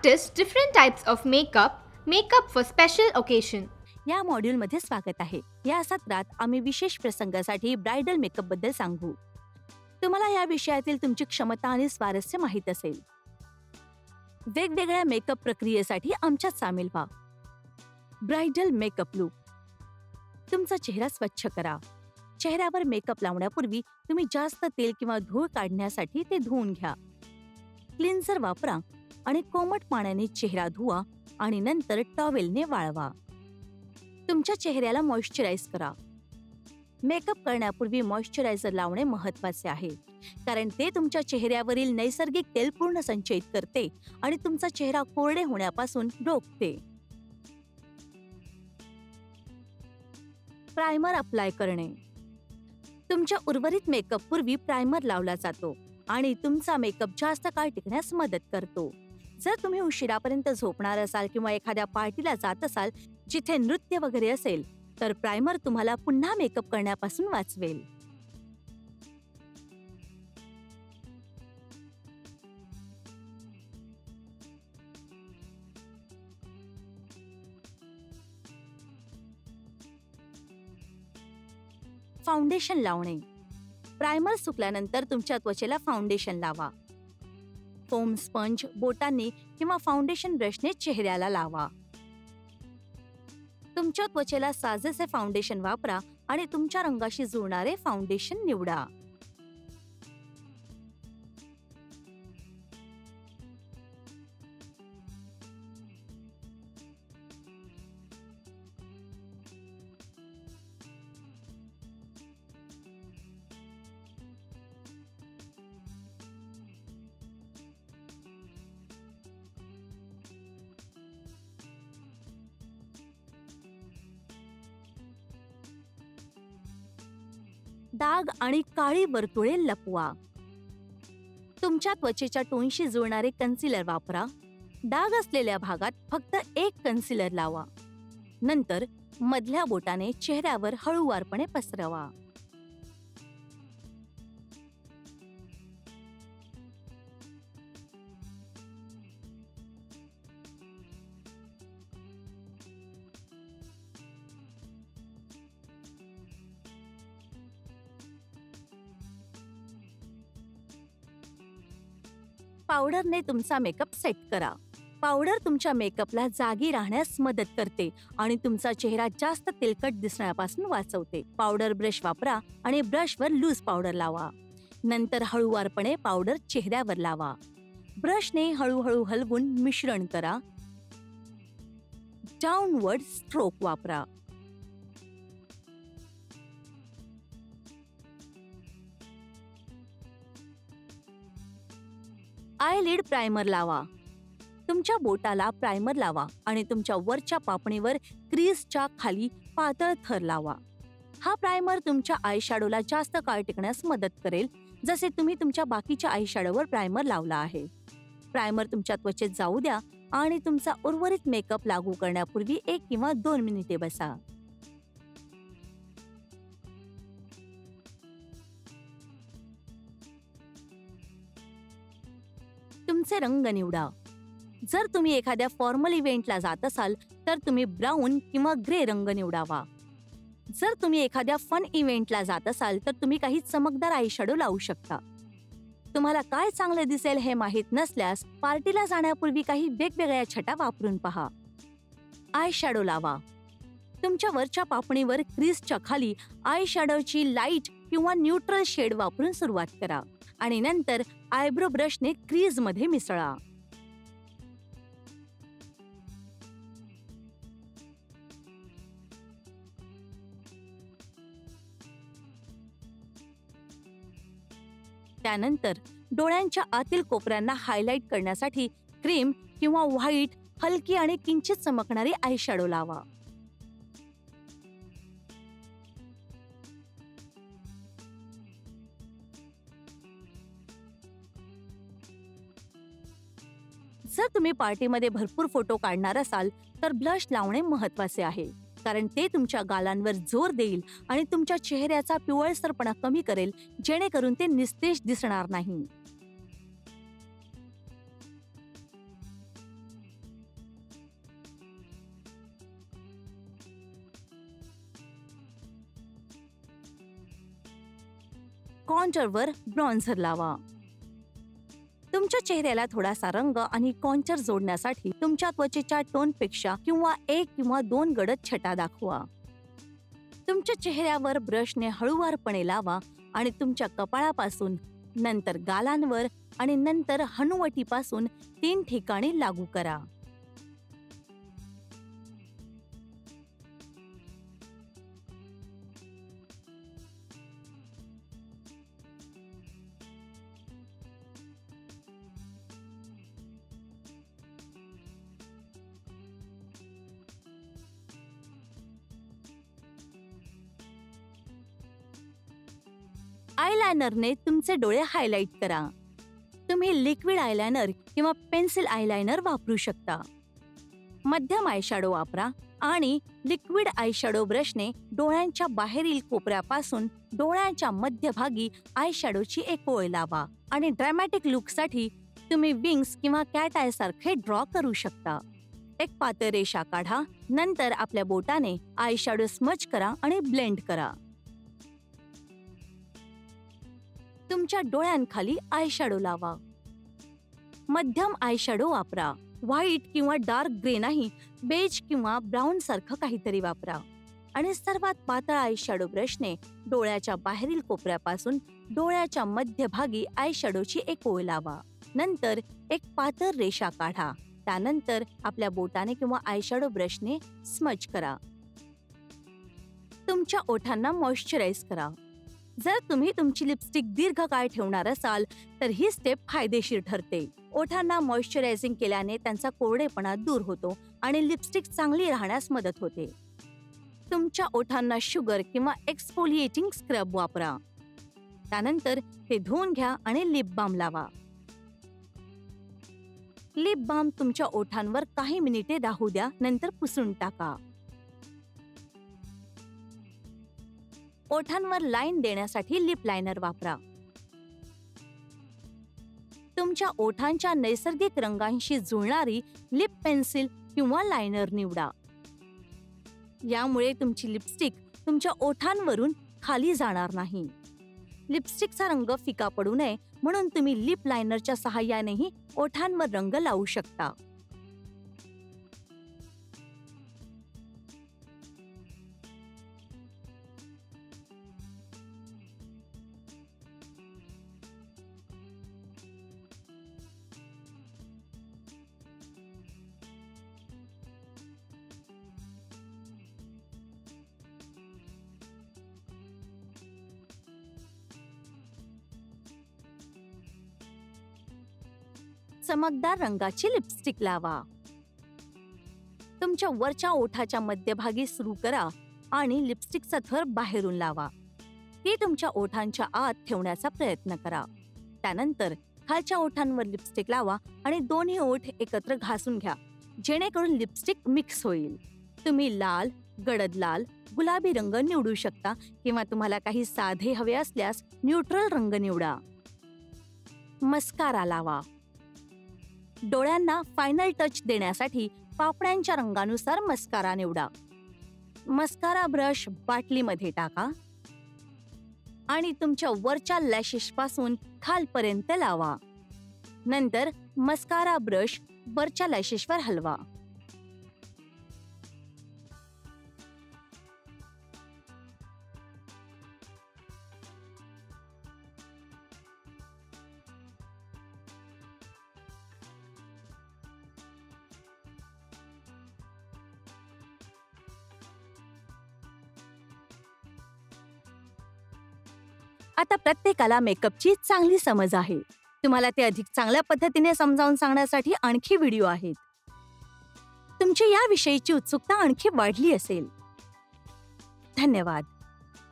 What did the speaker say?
practice different types of makeup for special occasion. या मॉड्यूलमध्ये स्वागत आहे. या सत्रात आम्ही विशेष प्रसंगासाठी ब्राइडल मेकअप बद्दल सांगू. तुम्हाला या विषयातील तुमची क्षमता आणि स्वारस्य माहित असेल. वेगवेगळ्या मेकअप प्रक्रियेसाठी आमच्यात सामील व्हा. Bridal makeup look. तुमचा चेहरा स्वच्छ करा. चेहऱ्यावर मेकअप लावण्यापूर्वी तुम्ही जास्त तेल किंवा धूळ काढण्यासाठी ते धुवून घ्या. क्लिन्झर वापरा आणि कोमट पाण्याने चेहरा धुवा आणि नंतर टॉवेलने वाळवा. तुमच्या चेहऱ्याला मॉइश्चराइज करा. मेकअप करण्यापूर्वी मॉइश्चरायझर लावणे महत्त्वाचे आहे, कारण ते तुमच्या चेहऱ्यावरील नैसर्गिक तेल पूर्ण संचयित करते आणि तुमचा चेहरा कोरडे होण्यापासून रोखते. प्रायमर अप्लाय करणे. तुमच्या उर्वरित मेकअप पूर्वी प्रायमर लावला जातो आणि तुमचा मेकअप जास्त काळ टिकण्यास मदत करतो. जर तुम्ही उशिरापर्यंत झोपणार असाल किंवा एखाद्या पार्टीला जात असाल जिथे नृत्य वगैरे असेल, तर प्रायमर तुम्हाला पुन्हा मेकअप करण्यापासून वाचवेल. फाउंडेशन लावणे. प्रायमर सुकल्यानंतर तुमच्या त्वचेला फाउंडेशन लावा. फोम स्पंज बोटांनी किंवा फाउंडेशन ब्रशने चेहऱ्याला लावा. तुमच्या त्वचेला साजेसे फाउंडेशन वापरा आणि तुमच्या रंगाशी जुळणारे फाउंडेशन निवडा. डाग आणि काळी वर्तुळे लपवा. तुमच्या त्वचेच्या टोनशी जुळणारे कन्सिलर वापरा. डाग असलेल्या भागात फक्त एक कन्सिलर लावा. नंतर मधल्या बोटाने चेहऱ्यावर हळूवारपणे पसरवा. पावडरने तुमचा मेकअप सेट करा. पावडर तुमच्या मेकअपला जागी राहण्यास मदत करते आणि तुमचा चेहरा जास्त तेलकट दिसण्यापासून वाचवते. पावडर ब्रश वापरा आणि ब्रशवर लूज पावडर लावा. नंतर हळूवारपणे पावडर चेहऱ्यावर लावा. ब्रशने हळूहळू हलवून मिश्रण करा. डाऊनवर्ड स्ट्रोक वापरा. आयलिड प्रायमर लावा. तुमच्या बोटाला प्रायमर लावा आणि तुमच्या वरच्या पापणीवर क्रीजच्या खाली पातळ थर लावा. हा प्रायमर तुमच्या आयशॅडोला जास्त काळ टिकण्यास मदत करेल, जसे तुम्ही तुमच्या बाकीच्या आयशॅडोवर प्रायमर लावला आहे. प्रायमर तुमच्या त्वचेत जाऊ द्या आणि तुमचा उर्वरित मेकअप लागू करण्यापूर्वी 1 किंवा 2 मिनिटे बसा. तुमचे रंग निवडा. जर तुम्ही एखाद्या फॉर्मल इव्हेंटला जात असाल तर तुम्ही ब्राऊन किंवा ग्रे रंग निवडावा. जर तुम्ही एखाद्या फन इव्हेंटला जात असाल तर तुम्ही काही चमकदार आयशॅडो लावू शकता. तुम्हाला काय चांगले दिसेल हे माहीत नसल्यास पार्टीला जाण्यापूर्वी काही वेगवेगळ्या छटा वापरून पहा. आयशॅडो लावा. तुमच्या वरच्या पापणीवर क्रीजच्या खाली आयशॅडोची लाईट किंवा न्यूट्रल शेड वापरून सुरुवात करा आणि नंतर आयब्रो ब्रशने क्रीजमध्ये मिसळा. त्यानंतर डोळ्यांच्या आतील कोपऱ्यांना हायलाइट करण्यासाठी क्रीम किंवा व्हाईट हलकी आणि किंचित चमकणारी आयशॅडो लावा. जर तुम्ही पार्टीमध्ये भरपूर फोटो काढणार असाल तर ब्लश लावणे महत्त्वाचे आहे, कारण ते तुमच्या गालांवर जोर देईल आणि तुमच्या चेहऱ्याचा पिवळसरपणा कमी करेल, जेणेकरून ते निस्तेज दिसणार नाही. कॉन्टरवर ब्रॉन्झर लावा. तुमच्या चेहऱ्याला थोडासा रंग आणि कॉन्टूर जोडण्यासाठी तुमच्या त्वचेच्या टोनपेक्षा किंवा 1 किंवा 2 गडद छटा दाखवा. तुमच्या चेहऱ्यावर ब्रशने हळूवारपणे लावा आणि तुमच्या कपाळापासून, नंतर गालांवर आणि नंतर हनुवटीपासून 3 ठिकाणी लागू करा. आयलायनरने तुमचे डोळे हायलाइट करा. तुम्ही लिक्विड आयलायनर किंवा पेन्सिल आयलायनर वापरू शकता. मध्यम आयशॅडो वापरा आणि लिक्विड आयशॅडो ब्रशने डोळ्यांच्या बाहेरील कोपऱ्यापासून डोळ्यांच्या मध्यभागी आयशॅडोची एक ओळ लावा आणि ड्रॅमॅटिक लुकसाठी तुम्ही विंग्स किंवा कॅट आय सारखे ड्रॉ करू शकता. एक पातळ रेषा काढा, नंतर आपल्या बोटाने आयशॅडो स्मज करा आणि ब्लेंड करा. तुमच्या डोळ्यांखाली आयशॅडो लावा. मध्यम आयशॅडो वापरा. व्हाईट किंवा डार्क ग्रे नाही, बेज किंवा ब्राऊन सारखं काहीतरी वापरा आणि सर्वात पातळ आयशॅडो ब्रशने डोळ्याच्या बाहेरील कोपऱ्यापासून डोळ्याच्या मध्यभागी आयशॅडोची एक ओळ लावा. नंतर एक पातळ रेषा काढा. त्यानंतर आपल्या बोटाने किंवा आयशॅडो ब्रशने स्मज करा. तुमच्या ओठांना मॉइश्चराईज करा. जर तुम्ही तुमची लिपस्टिक दीर्घकाळ ठेवणार असाल तर ही स्टेप फायदेशीर ठरते. ओठांना मॉइश्चरायझिंग केल्याने त्यांचा कोरडेपणा दूर होतो आणि लिपस्टिक चांगली राहण्यास मदत होते. तुमच्या ओठांना शुगर किंवा एक्सफोलिएटिंग स्क्रब वापरा. त्यानंतर ते धुवून घ्या आणि लिप बाम लावा. लिप बाम तुमच्या ओठांवर काही मिनिटे राहू द्या, नंतर पुसून टाका. ओठांवर लाईन देण्यासाठी लिप लायनर वापरा. तुमच्या ओठांच्या नैसर्गिक रंगांशी जुळणारी लिप पेन्सिल किंवा लायनर निवडा. यामुळे तुमची लिपस्टिक तुमच्या ओठांवरून खाली जाणार नाही. लिपस्टिकचा रंग फिका पडू नये म्हणून तुम्ही लिप लायनरच्या सहाय्यानेही ओठांवर रंग लावू शकता. चमकदार रंगाची लिपस्टिक लावा. तुमच्या वरच्या ओठाच्या मध्यभागी सुरू करा आणि लिपस्टिकचा थर बाहेरून लावा. ती तुमच्या ओठांच्या आत ठेवण्याचा प्रयत्न करा. त्यानंतर खालच्या ओठांवर लिपस्टिक लावा आणि दोन्ही ओठ एकत्र घासून घ्या, जेणेकरून लिपस्टिक मिक्स होईल. तुम्ही लाल, गडद लाल, गुलाबी रंग निवडू शकता किंवा तुम्हाला काही साधे हवे असल्यास न्यूट्रल रंग निवडा. मस्कारा लावा. डोळ्यांना फायनल टच देण्यासाठी पापण्यांच्या रंगानुसार मस्कारा निवडा. मस्कारा ब्रश बाटलीमध्ये टाका आणि तुमच्या वरच्या लॅशेसपासून खालपर्यंत लावा. नंतर मस्कारा ब्रश वरच्या लॅशेसवर हलवा. आता प्रत्येकाला मेकअपची चांगली समज आहे. तुम्हाला ते अधिक चांगल्या पद्धतीने समजावून सांगण्यासाठी आणखी व्हिडिओ आहेत. तुमची याविषयीची उत्सुकता आणखी वाढली असेल. धन्यवाद.